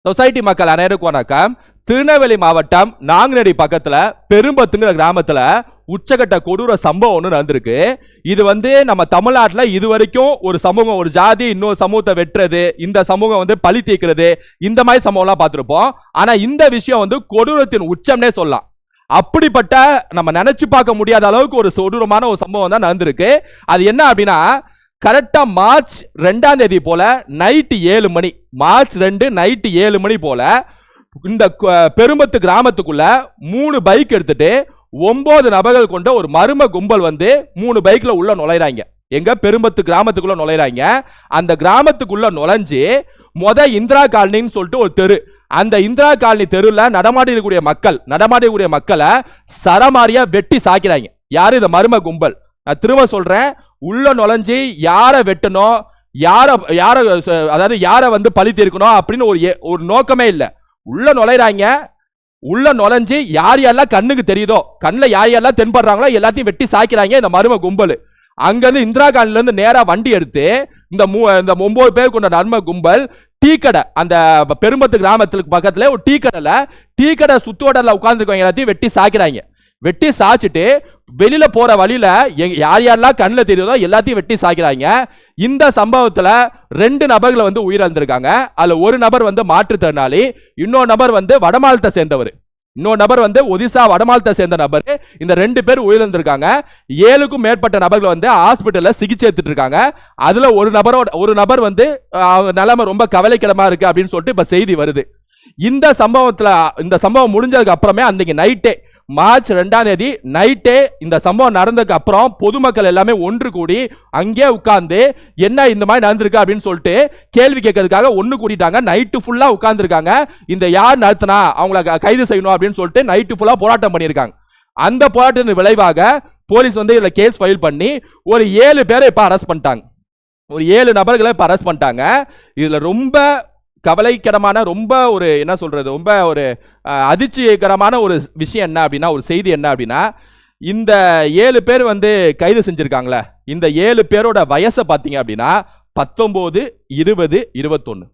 Society மக்கள் அனைவருக்கும் வணக்கம். திருநெல்வேலி மாவட்டம் நாங்குநேரி பக்கத்துல பெரும்பத்துங்கிற கிராமத்துல உச்சகட்ட கொடூர சம்பவம் ஒன்று நடந்திருக்கு. இது நம்ம தமிழ்நாட்டில் இது வரைக்கும் ஒரு சமூகம், ஒரு ஜாதி இன்னொரு சமூகத்தை வெட்டுறது, இந்த சமூகம் பழி தீர்க்கிறது, இந்த மாதிரி சம்பவம்லாம் பார்த்துருப்போம். ஆனா இந்த விஷயம் கொடூரத்தின் உச்சம்னே சொல்லலாம். அப்படிப்பட்ட நம்ம நினைச்சு பார்க்க முடியாத அளவுக்கு ஒரு கொடூரமான ஒரு சம்பவம் தான் நடந்திருக்கு. அது என்ன அப்படின்னா, கரெக்டா மார்ச் 2ஆம் தேதி போல நைட்டு 7 மணி, மார்ச் 2 நைட்டு 7 மணி போல இந்த பெரும்பத்து கிராமத்துக்குள்ள 3 பைக் எடுத்துட்டு 9 நபர்கள் கொண்ட ஒரு மர்ம கும்பல் 3 பைக்ல உள்ள நுழைறாங்க. எங்க பெரும்பத்து கிராமத்துக்குள்ள நுழைறாங்க. அந்த கிராமத்துக்குள்ள நுழைஞ்சு இந்திரா காலனின்னு சொல்லிட்டு ஒரு தெரு, அந்த இந்திரா காலனி தெருல நடமாடக்கூடிய மக்களை சரமாரியா வெட்டி சாக்கிறாங்க. யாரு? இந்த மர்ம கும்பல். நான் திரும்ப சொல்றேன், உள்ள நுழைஞ்சு யாரை வெட்டணும், யாரை பழி தீர்க்கணும் அப்படின்னு ஒரு நோக்கமே இல்லை. உள்ள நுழைறாங்க. உள்ள நுழைஞ்சு யாரெல்லாம் கண்ணுக்கு தெரியுதோ, கண்ணில் யாரெல்லாம் தென்படுறாங்களோ எல்லாத்தையும் வெட்டி சாக்கிறாங்க இந்த மர்ம கும்பல். அங்கிருந்து இந்திரா காலனில இருந்து நேரா வண்டி எடுத்து இந்த 9 பேர் கொண்ட மர்ம கும்பல் டீ கடை, அந்த பெரும்பத்து கிராமத்துக்கு பக்கத்துல ஒரு டீ கடை சுத்தோடல உட்கார்ந்துருக்கவங்க எல்லாத்தையும் வெட்டி சாக்கிறாங்க. வெட்டி சாச்சிட்டு வெளியில போற வழியில யாரெல்லாம் கண்ணில் தெரியுதோ எல்லாத்தையும் வெட்டி சாக்கிறாங்க. இந்த சம்பவத்துல 2 நபர்கள் உயிரிழந்திருக்காங்க. அதுல ஒரு நபர் மாற்றுத்திறனாளி, இன்னொரு நபர் வடமாநிலத்தை சேர்ந்தவர், இன்னொரு நபர் ஒடிசா வடமாநிலத்தை சேர்ந்த நபர். இந்த 2 பேர் உயிரிழந்திருக்காங்க. 7க்கும் மேற்பட்ட நபர்கள் ஹாஸ்பிட்டல்ல சிகிச்சை எடுத்துட்டு இருக்காங்க. அதுல ஒரு நபர் நிலைமை ரொம்ப கவலைக்கிடமா இருக்கு அப்படின்னு சொல்லிட்டு இப்ப செய்தி வருது. இந்த சம்பவம் முடிஞ்சதுக்கு அப்புறமே அன்னைக்கு நைட்டே, மார்ச் 2ஆம் தேதி நைட்டே இந்த சம்பவம் நடந்ததுக்கு அப்புறம் பொதுமக்கள் எல்லாமே ஒன்று கூடி அங்கே உட்கார்ந்து என்ன இந்த மாதிரி நடந்திருக்கு அப்படின்னு சொல்லிட்டு கேள்வி கேட்கறதுக்காக ஒன்று கூட்டிட்டாங்க. நைட்டு ஃபுல்லா உட்கார்ந்துருக்காங்க. இந்த யார் நடத்தினா அவங்கள கைது செய்யணும் அப்படின்னு சொல்லிட்டு நைட்டு ஃபுல்லா போராட்டம் பண்ணியிருக்காங்க. அந்த போராட்டத்தின் விளைவாக போலீஸ் இதுல கேஸ் ஃபைல் பண்ணி ஒரு 7 பேரை இப்ப அரெஸ்ட் பண்ணிட்டாங்க. ஒரு 7 நபர்களை இப்ப அரெஸ்ட் பண்ணிட்டாங்க. இதுல ரொம்ப கவலைக்கிடமான, ரொம்ப ஒரு என்ன சொல்றது, ரொம்ப ஒரு அதிர்ச்சிகரமான ஒரு விஷயம் என்ன அப்படின்னா, ஒரு செய்தி என்ன அப்படின்னா, இந்த 7 பேர் கைது செஞ்சிருக்காங்களே, இந்த 7 பேரோட வயசை பார்த்தீங்க அப்படின்னா 19, 20, 21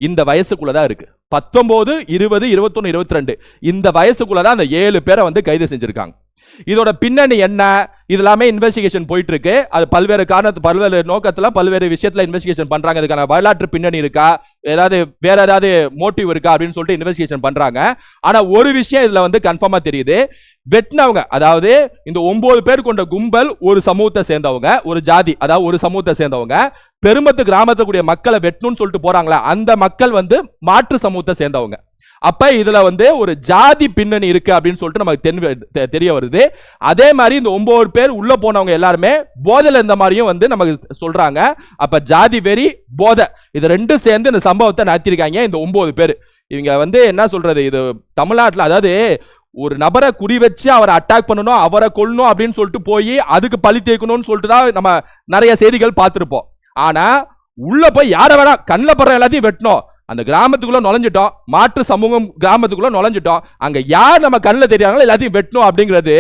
இந்த வயசுக்குள்ளதான் இருக்கு. 19, 20, 21, 22 இந்த வயசுக்குள்ளதான் அந்த 7 பேரை கைது செஞ்சிருக்காங்க. இதோட பின்னணி என்ன, இதெல்லாமே இன்வெஸ்டிகேஷன் போயிட்டு இருக்கு. அது பல்வேறு பல்வேறு நோக்கத்துல பல்வேறு விஷயத்துல இன்வெஸ்டிகேஷன் பண்றாங்க. இதுக்கான வரலாற்று பின்னணி இருக்கா, வேற ஏதாவது மோட்டிவ் இருக்கா அப்படின்னு சொல்லிட்டு இன்வெஸ்டிகேஷன் பண்றாங்க. ஆனா ஒரு விஷயம் இதுல கன்ஃபார்மா தெரியுது. வெட்டினவங்க, அதாவது இந்த 9 பேர் கொண்ட கும்பல் ஒரு சமூகத்தை சேர்ந்தவங்க, ஒரு ஜாதி, அதாவது ஒரு சமூகத்தை சேர்ந்தவங்க. பெரும்பத்து கிராமத்துக்குரிய மக்களை வெட்டணும்னு சொல்லிட்டு போறாங்களா, அந்த மக்கள் மாற்று சமூகத்தை சேர்ந்தவங்க. அப்ப இதுல ஒரு ஜாதி பின்னணி இருக்கு அப்படின்னு சொல்லிட்டு நமக்கு தெரிய வருது. அதே மாதிரி இந்த 9 பேர் உள்ள போனவங்க எல்லாருமே போதையில இருந்த மாதிரியும் நமக்கு சொல்றாங்க. அப்ப ஜாதி வெறி, போதை, இது ரெண்டும் சேர்ந்து இந்த சம்பவத்தை நடத்திருக்காங்க இந்த 9 பேர். இவங்க என்ன சொல்றது, இது தமிழ்நாட்டில், அதாவது ஒரு நபரை குறி வச்சு அவரை அட்டாக் பண்ணணும், அவரை கொல்லணும் அப்படின்னு சொல்லிட்டு போய் அதுக்கு பழி தீர்க்கணும்னு சொல்லிட்டு தான் நம்ம நிறைய செய்திகள் பார்த்திருப்போம். ஆனா உள்ள போய் யாரை வேணா கண்ணில் படுற எல்லாத்தையும் வெட்டணும். அந்த கிராமத்துக்குள்ள நுழைஞ்சிட்டோம், மாற்று சமூகம் கிராமத்துக்குள்ள நுழைஞ்சிட்டோம், அங்க யார் நம்ம கண்ணில் தெரியாங்களோ எல்லாத்தையும் வெட்டணும் அப்படிங்கிறது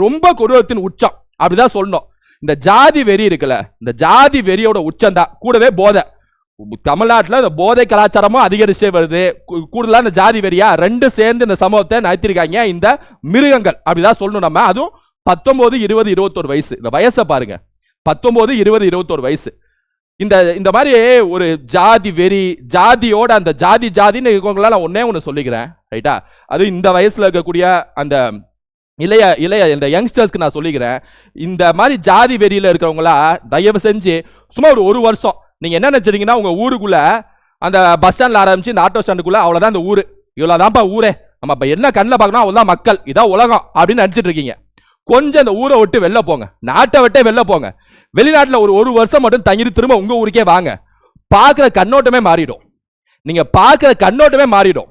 ரொம்ப கொடூரத்தின் உச்சம் அப்படிதான் சொல்லணும். இந்த ஜாதி வெறி இருக்குல்ல, இந்த ஜாதி வெறியோட உச்சம் தான். கூடவே போதை, தமிழ்நாட்டில் இந்த போதை கலாச்சாரமும் அதிகரிச்சே வருது. கூடுதலா இந்த ஜாதி வெறியா ரெண்டு சேர்ந்து இந்த சம்பவத்தை நடத்திருக்காங்க இந்த மிருகங்கள் அப்படிதான் சொல்லணும் நம்ம. அதுவும் 19, 20, 21 வயசு. இந்த வயசை பாருங்க, 19, 20, 21 வயசு. இந்த மாதிரி ஒரு ஜாதி வெறி, ஜாதியோட அந்த ஜாதின்னு இருக்கவங்களாம் நான் ஒன்னே ஒன்று சொல்லிக்கிறேன், ரைட்டா? அது இந்த வயசுல இருக்கக்கூடிய அந்த இளைய இந்த யங்ஸ்டர்ஸ்க்கு நான் சொல்லிக்கிறேன், இந்த மாதிரி ஜாதி வெறியில இருக்கிறவங்களா தயவு செஞ்சு சும்மா ஒரு வருஷம் நீங்க என்ன நினைச்சிருக்கீங்கன்னா, உங்க ஊருக்குள்ள அந்த பஸ் ஸ்டாண்ட்ல ஆரம்பிச்சு இந்த ஆட்டோ ஸ்டாண்டுக்குள்ள அவ்வளவுதான் இந்த ஊரு, இவ்வளவுதான்ப்பா ஊரே, நம்ம இப்ப என்ன கண்ணில் பார்க்கணும் அவ்வளவுதான் மக்கள், இதான் உலகம் அப்படின்னு நினைச்சிட்டு இருக்கீங்க. கொஞ்சம் இந்த ஊரை விட்டு வெளில போங்க, நாட்டை விட்டே வெளில போங்க. வெளிநாட்டில் ஒரு வருஷம் மட்டும் தங்கிட்டு திரும்ப உங்க ஊருக்கே வாங்க. பார்க்குற கண்ணோட்டமே மாறிடும், நீங்க பார்க்குற கண்ணோட்டமே மாறிடும்.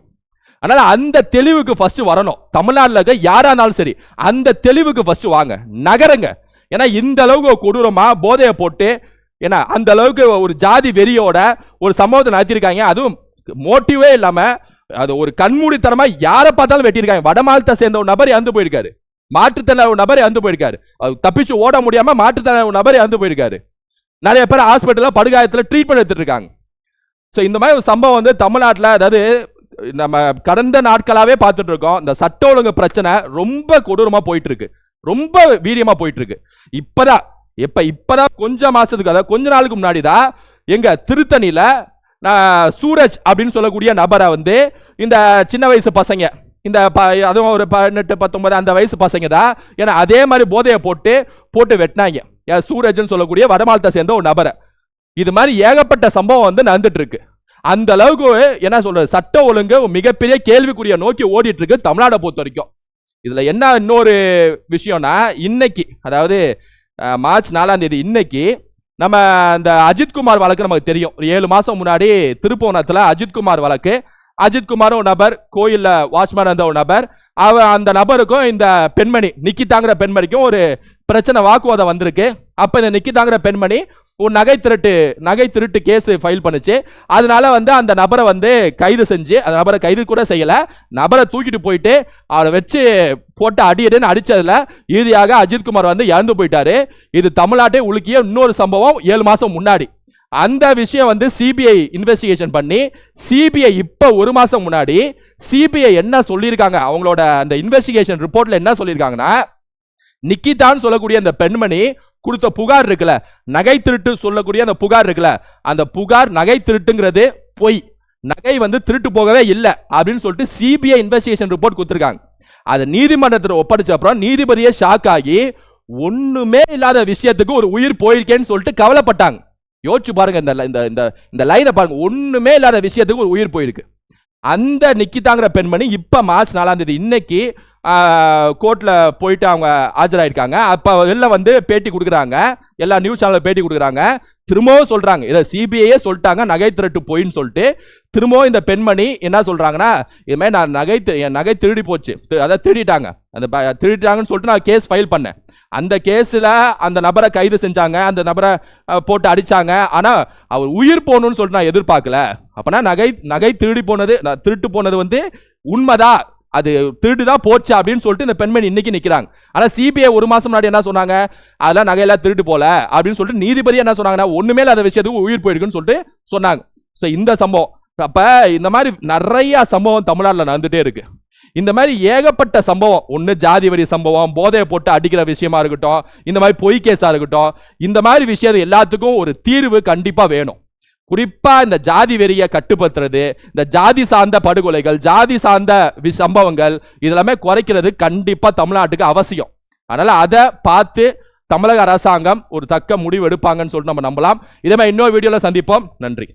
அதனால அந்த தெளிவுக்கு ஃபர்ஸ்ட் வரணும். தமிழ்நாட்டில் இருக்க யாரா இருந்தாலும் சரி, அந்த தெளிவுக்கு ஃபர்ஸ்ட் வாங்க, நகருங்க. ஏன்னா இந்த அளவுக்கு கொடூரமா போதையை போட்டு, ஏன்னா அந்த அளவுக்கு ஒரு ஜாதி வெறியோட ஒரு சம்பவத்தை நடத்திருக்காங்க. அதுவும் மோட்டிவே இல்லாம, அது ஒரு கண்மூடித்தனமா யாரை பார்த்தாலும் வெட்டியிருக்காங்க. வடமாநிலத்தை சேர்ந்த ஒரு நபர் இறந்து போயிருக்காரு, மாற்றுத்திறனாளி நபர் இறந்து போயிருக்காரு, தப்பிச்சு ஓட முடியாம மாற்றுத்திறனாளி நபர் இறந்து போயிருக்காரு. நிறைய பேர் ஹாஸ்பிட்டல்ல படுகாயத்தில் ட்ரீட்மெண்ட் எடுத்துட்டு இருக்காங்க. ஸோ இந்த மாதிரி ஒரு சம்பவம் தமிழ்நாட்டில், அதாவது நம்ம கடந்த நாட்களாவே பார்த்துட்டு இருக்கோம். இந்த சட்ட ஒழுங்கு பிரச்சனை ரொம்ப கொடூரமா போயிட்டு இருக்கு, ரொம்ப வீரியமா போயிட்டு இருக்கு. இப்பதான் கொஞ்ச மாசத்துக்கு, அதாவது கொஞ்ச நாளுக்கு முன்னாடி தான் எங்க திருத்தணியில சூரஜ் அப்படின்னு சொல்லக்கூடிய நபரை வந்து இந்த சின்ன வயசு பசங்க, இந்த அதுவும் ஒரு 18, 19 அந்த வயசு பசங்க தான், ஏன்னா அதே மாதிரி போதையை போட்டு வெட்டினாங்க. சூரஜ்னு சொல்லக்கூடிய வடமாநிலத்தை சேர்ந்த ஒரு நபரை. இது மாதிரி ஏகப்பட்ட சம்பவம் வந்து நடந்துட்டு இருக்கு. அந்த அளவுக்கு என்ன சொல்றது, சட்ட ஒழுங்கு மிகப்பெரிய கேள்விக்குரிய நோக்கி ஓடிட்டு இருக்கு தமிழ்நாடை பொறுத்த வரைக்கும். இதுல என்ன இன்னொரு விஷயம்னா, இன்னைக்கு அதாவது மார்ச் 4ஆம் தேதி இன்னைக்கு நம்ம இந்த அஜித்குமார் வழக்கு நமக்கு தெரியும். 7 மாசம் முன்னாடி திருப்போணத்துல அஜித்குமார் வழக்கு. அஜித்குமார் ஒரு நபர், கோயில்ல வாட்ச்மேன் இருந்த ஒரு நபர், அந்த நபருக்கும் இந்த பெண்மணி நிக்கிதாங்கிற பெண்மணிக்கும் ஒரு பிரச்சனை, வாக்குவாதம் வந்திருக்கு. அப்ப இந்த நிக்கிதாங்கிற பெண்மணி ஒரு நகை திருட்டு கேஸ் ஃபைல் பண்ணுச்சு. அதனால வந்து அந்த நபரை வந்து கைது செஞ்சு, அந்த நபரை கைது கூட செய்யல, நபரை தூக்கிட்டு போயிட்டு அவரை வச்சு போட்டு அடியடுன்னு அடிச்சதுல இறுதியாக அஜித்குமார் வந்து இறந்து போயிட்டாரு. இது தமிழ்நாட்டை உலுக்கிய இன்னொரு சம்பவம் 7 மாசம் முன்னாடி. அந்த விஷயம் வந்து சிபிஐ இன்வெஸ்டிகேஷன் பண்ணி, சிபிஐ இப்ப 1 மாசம் முன்னாடி சிபிஐ என்ன சொல்லியிருக்காங்க, அவங்களோட அந்த இன்வெஸ்டிகேஷன் ரிப்போர்ட்ல என்ன சொல்லியிருக்காங்கன்னா, நிக்கிதான்னு சொல்லக்கூடிய அந்த பெண்மணி கொடுத்த புகார் இருக்குல்ல, நகை திருட்டு சொல்லக்கூடிய அந்த புகார் இருக்குல்ல, அந்த புகார் நகை திருட்டுங்கிறது பொய், நகை வந்து திருட்டு போகவே இல்லை அப்படின்னு சொல்லிட்டு சிபிஐ இன்வெஸ்டிகேஷன் ரிப்போர்ட் கொடுத்துருக்காங்க. அதை நீதிமன்றத்தில் ஒப்படைச்ச அப்புறம் நீதிபதியே ஷாக் ஆகி, ஒண்ணுமே இல்லாத விஷயத்துக்கு ஒரு உயிர் போயிருக்கேன்னு சொல்லிட்டு கவலைப்பட்டாங்க. யோசிச்சு பாருங்க, இந்த லைனை பாருங்க, ஒண்ணுமே இல்லாத விஷயத்துக்கு ஒரு உயிர் போயிருக்கு. அந்த நிக்கிதாங்கிற பெண்மணி இப்ப மார்ச் 4ஆம் தேதி இன்னைக்கு கோர்ட்ல போயிட்டு அவங்க ஆஜராயிருக்காங்க. அப்ப வெளில வந்து பேட்டி கொடுக்குறாங்க, எல்லா நியூஸ் சேனல்ல பேட்டி கொடுக்குறாங்க. திரும்பவும் சொல்றாங்க, இதை சிபிஐயே சொல்லிட்டாங்க நகை திருட்டு போயின்னு சொல்லிட்டு. திரும்பவும் இந்த பெண்மணி என்ன சொல்றாங்கன்னா, இது மாதிரி நான் நகை திருடி போச்சு, அதாவது திருடிட்டாங்க, அந்த திருடிட்டாங்கன்னு சொல்லிட்டு நான் கேஸ் ஃபைல் பண்ணேன். அந்த கேஸ்ல அந்த நபரை கைது செஞ்சாங்க, அந்த நபரை போட்டு அடிச்சாங்க. ஆனா அவர் உயிர் போகணும்னு சொல்லிட்டு நான் எதிர்பார்க்கல. அப்பனா நகை திருட்டு போனது வந்து உண்மைதான், அது திருடுதான் போச்சு அப்படின்னு சொல்லிட்டு இந்த பெண்மணி இன்னைக்கு நிக்கிறாங்க. ஆனா சிபிஐ 1 மாசம் முன்னாடி என்ன சொன்னாங்க, அதெல்லாம் நகையெல்லாம் திருட்டு போல அப்படின்னு சொல்லிட்டு நீதிபதி என்ன சொன்னாங்கன்னா, ஒண்ணுமே இல்லாத விஷயத்துக்கு உயிர் போயிருக்குன்னு சொல்லிட்டு சொன்னாங்க. சோ இந்த சம்பவம், அப்ப இந்த மாதிரி நிறைய சம்பவம் தமிழ்நாட்டில் நடந்துட்டே இருக்கு. இந்த மாதிரி ஏகப்பட்ட சம்பவம், ஒன்று ஜாதி வரி சம்பவம், போதையை போட்டு அடிக்கிற விஷயமா இருக்கட்டும், இந்த மாதிரி பொய் கேஸா இருக்கட்டும், இந்த மாதிரி விஷயம் எல்லாத்துக்கும் ஒரு தீர்வு கண்டிப்பா வேணும். குறிப்பா இந்த ஜாதி வெறியை கட்டுப்படுத்துறது, இந்த ஜாதி சார்ந்த படுகொலைகள், ஜாதி சார்ந்த சம்பவங்கள் இதெல்லாமே குறைக்கிறது கண்டிப்பா தமிழ்நாட்டுக்கு அவசியம். அதனால அதை பார்த்து தமிழக அரசாங்கம் ஒரு தக்க முடிவு எடுப்பாங்கன்னு சொல்லிட்டு நம்ம நம்பலாம். இதே மாதிரி இன்னொரு வீடியோல சந்திப்போம். நன்றி.